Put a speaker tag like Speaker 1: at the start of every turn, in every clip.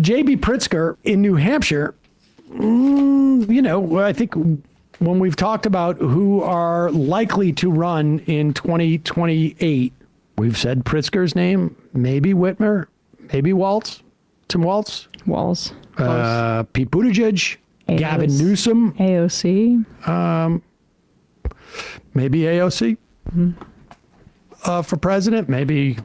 Speaker 1: J.B. Pritzker in New Hampshire, I think when we've talked about who are likely to run in 2028, we've said Pritzker's name, maybe Whitmer, maybe Walz, Tim Walz.
Speaker 2: Walz.
Speaker 1: Pete Buttigieg, Gavin Newsom.
Speaker 2: AOC.
Speaker 1: Maybe AOC for president, maybe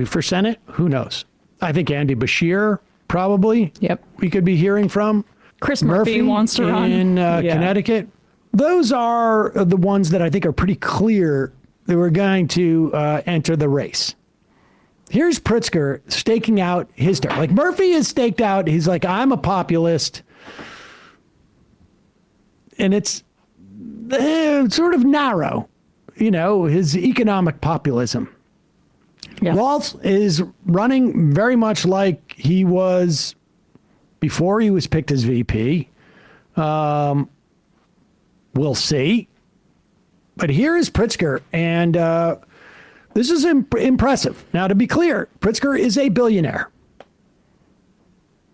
Speaker 1: for Senate. Who knows? I think Andy Bashir, probably.
Speaker 2: Yep.
Speaker 1: We could be hearing from.
Speaker 2: Chris Murphy wants to run.
Speaker 1: In Connecticut. Those are the ones that I think are pretty clear that we're going to enter the race. Here's Pritzker staking out his turn. Like Murphy is staked out. He's like, I'm a populist. And it's sort of narrow, his economic populism. Yeah. Walz is running very much like he was before he was picked as VP. We'll see. But here is Pritzker, and this is impressive. Now, to be clear, Pritzker is a billionaire.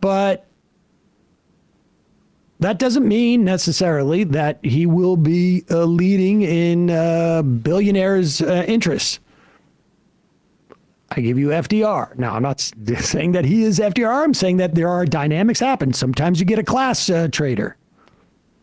Speaker 1: But that doesn't mean necessarily that he will be leading in billionaires' interests. I give you FDR. Now, I'm not saying that he is FDR. I'm saying that there are dynamics happen. Sometimes you get a class trader.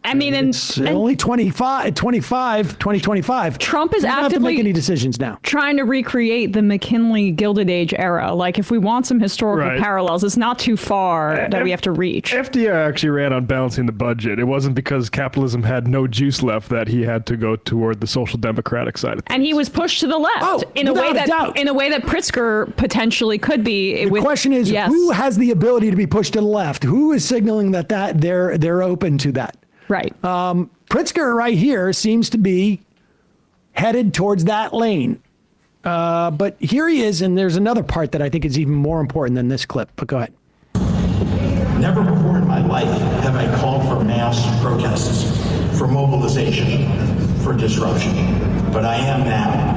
Speaker 2: I mean,
Speaker 1: it's only 2025.
Speaker 2: Trump is
Speaker 1: actively
Speaker 2: actively
Speaker 1: have to make any decisions now.
Speaker 2: Trying to recreate the McKinley Gilded Age era. Like, if we want some historical parallels, it's not too far that we have to reach.
Speaker 3: FDR actually ran on balancing the budget. It wasn't because capitalism had no juice left that he had to go toward the social democratic side of things.
Speaker 2: And he was pushed to the left in a way that Pritzker potentially could be.
Speaker 1: The question is, who has the ability to be pushed to the left? Who is signaling that they're open to that?
Speaker 2: Right.
Speaker 1: Pritzker right here seems to be headed towards that lane. But here he is, and there's another part that I think is even more important than this clip. But go ahead.
Speaker 4: Never before in my life have I called for mass protests, for mobilization, for disruption. But I am now.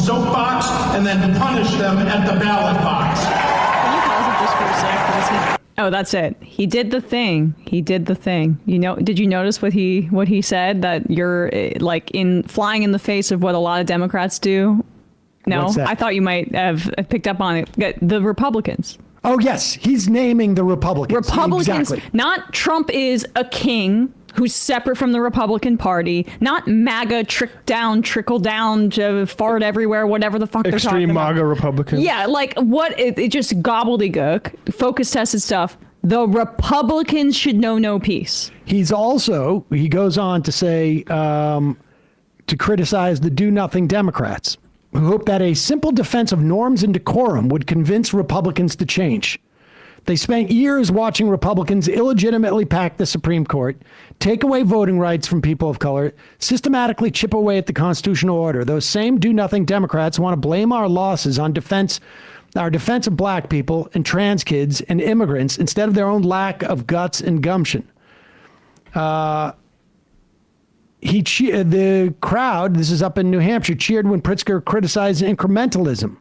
Speaker 4: Soapbox and then punish them at the ballot box.
Speaker 2: Can you pause it just for a sec? Oh, that's it. He did the thing. Did you notice what he said? That you're like flying in the face of what a lot of Democrats do? No, I thought you might have picked up on it. The Republicans.
Speaker 1: Oh, yes. He's naming the Republicans. Exactly.
Speaker 2: Not Trump is a king who's separate from the Republican Party, not MAGA trickle down to fart everywhere, whatever the fuck they're talking about.
Speaker 3: Extreme MAGA Republicans.
Speaker 2: Yeah, like it just gobbledygook, focus tested stuff. The Republicans should know no peace.
Speaker 1: He goes on to say, to criticize the do-nothing Democrats, who hope that a simple defense of norms and decorum would convince Republicans to change. They spent years watching Republicans illegitimately pack the Supreme Court, take away voting rights from people of color, systematically chip away at the constitutional order. Those same do-nothing Democrats want to blame our losses on our defense of black people and trans kids and immigrants instead of their own lack of guts and gumption. The crowd, this is up in New Hampshire, cheered when Pritzker criticized incrementalism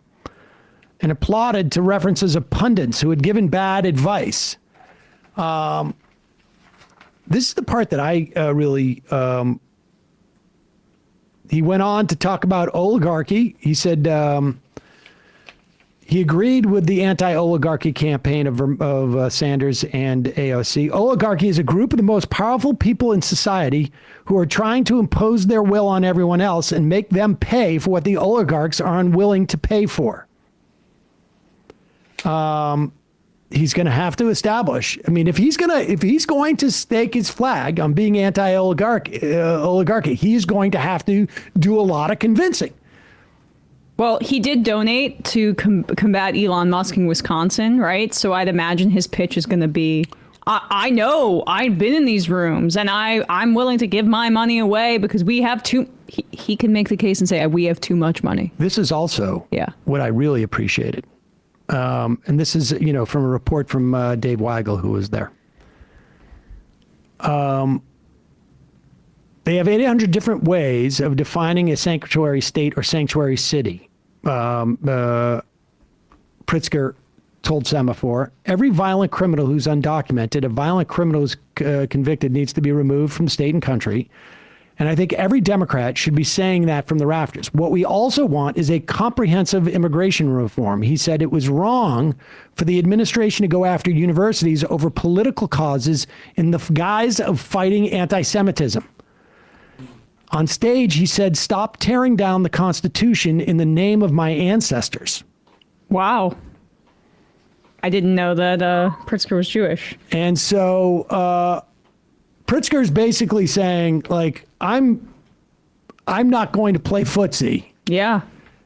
Speaker 1: and applauded to references of pundits who had given bad advice. This is the part that I really... he went on to talk about oligarchy. He said he agreed with the anti-oligarchy campaign of Sanders and AOC. Oligarchy is a group of the most powerful people in society who are trying to impose their will on everyone else and make them pay for what the oligarchs are unwilling to pay for. He's going to have to establish. I mean, if he's going to stake his flag on being anti-oligarchy, he's going to have to do a lot of convincing.
Speaker 2: Well, he did donate to combat Elon Musk in Wisconsin, right? So I'd imagine his pitch is going to be I know, I've been in these rooms, and I'm willing to give my money away because we have he can make the case and say, we have too much money.
Speaker 1: This is also what I really appreciated. And this is, from a report from Dave Weigel, who was there. They have 800 different ways of defining a sanctuary state or sanctuary city. Pritzker told Semaphore, every violent criminal who's undocumented, a violent criminal who's convicted needs to be removed from state and country. And I think every Democrat should be saying that from the rafters. What we also want is a comprehensive immigration reform. He said it was wrong for the administration to go after universities over political causes in the guise of fighting anti-Semitism. On stage, he said, stop tearing down the Constitution in the name of my ancestors.
Speaker 2: Wow. I didn't know that Pritzker was Jewish.
Speaker 1: And so Pritzker's basically saying, like, I'm not going to play footsie.
Speaker 2: Yeah.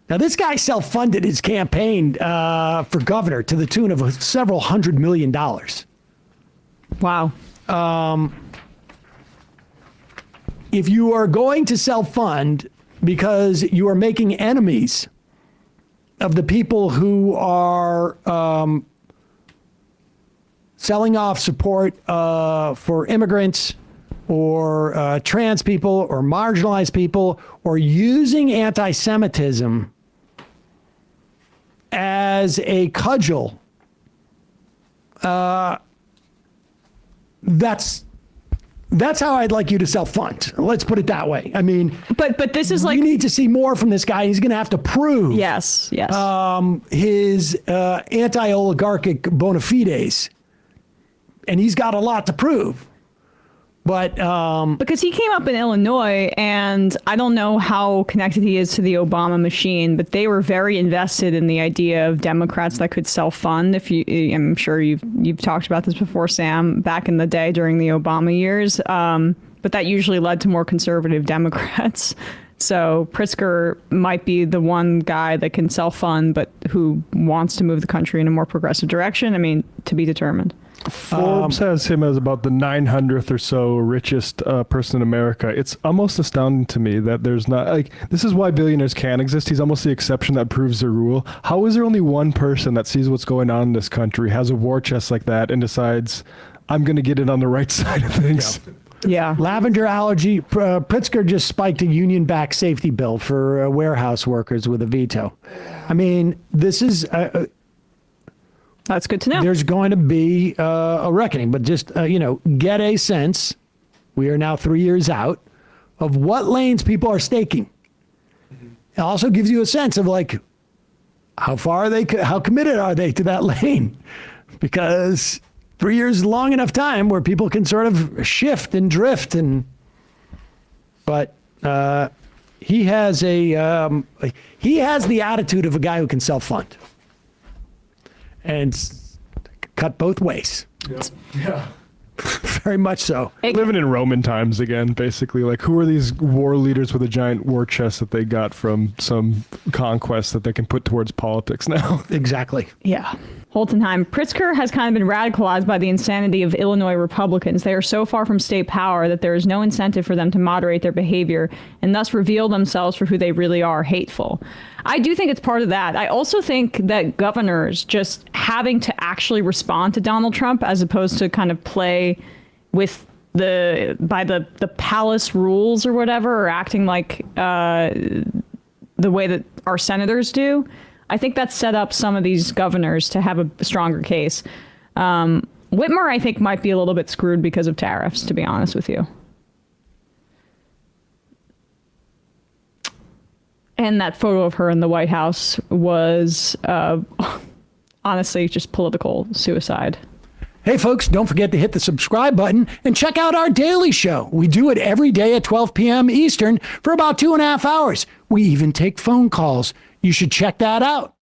Speaker 1: Now, this guy self-funded his campaign for governor to the tune of several $100 million.
Speaker 2: Wow.
Speaker 1: If you are going to self-fund because you are making enemies of the people who are selling off support for immigrants or trans people or marginalized people or using anti-Semitism as a cudgel, that's how I'd like you to self-fund. Let's put it that way. I mean,
Speaker 2: but this is like,
Speaker 1: you need to see more from this guy. He's going to have to prove
Speaker 2: yes,
Speaker 1: his anti-oligarchic bona fides, and he's got a lot to prove. But
Speaker 2: because he came up in Illinois, and I don't know how connected he is to the Obama machine, but they were very invested in the idea of Democrats that could self-fund. I'm sure you've talked about this before, Sam, back in the day during the Obama years, but that usually led to more conservative Democrats. So Pritzker might be the one guy that can self-fund, but who wants to move the country in a more progressive direction. I mean, to be determined.
Speaker 3: Forbes has him as about the 900th or so richest person in America. It's almost astounding to me that there's not, like, this is why billionaires can exist. He's almost the exception that proves the rule. How is there only one person that sees what's going on in this country, has a war chest like that, and decides, I'm going to get it on the right side of things?
Speaker 2: Yeah.
Speaker 1: Lavender allergy. Pritzker just spiked a union-backed safety bill for warehouse workers with a veto. I mean, this is...
Speaker 2: That's good to know.
Speaker 1: There's going to be a reckoning, but just, get a sense, we are now 3 years out, of what lanes people are staking. It also gives you a sense of, like, how committed are they to that lane? Because 3 years is long enough time where people can sort of shift and drift. But he has the attitude of a guy who can self-fund. And cut both ways.
Speaker 3: Yeah.
Speaker 1: Very much so.
Speaker 3: Living in Roman times again, basically. Like, who are these war leaders with a giant war chest that they got from some conquest that they can put towards politics now?
Speaker 1: Exactly.
Speaker 2: Yeah. Holtenheim. Pritzker has kind of been radicalized by the insanity of Illinois Republicans. They are so far from state power that there is no incentive for them to moderate their behavior and thus reveal themselves for who they really are, hateful. I do think it's part of that. I also think that governors just having to actually respond to Donald Trump as opposed to kind of play with by the palace rules or whatever, or acting like the way that our senators do. I think that set up some of these governors to have a stronger case. Whitmer, I think, might be a little bit screwed because of tariffs, to be honest with you. And that photo of her in the White House was honestly just political suicide.
Speaker 1: Hey, folks, don't forget to hit the subscribe button and check out our daily show. We do it every day at 12 p.m. Eastern for about 2.5 hours. We even take phone calls. You should check that out.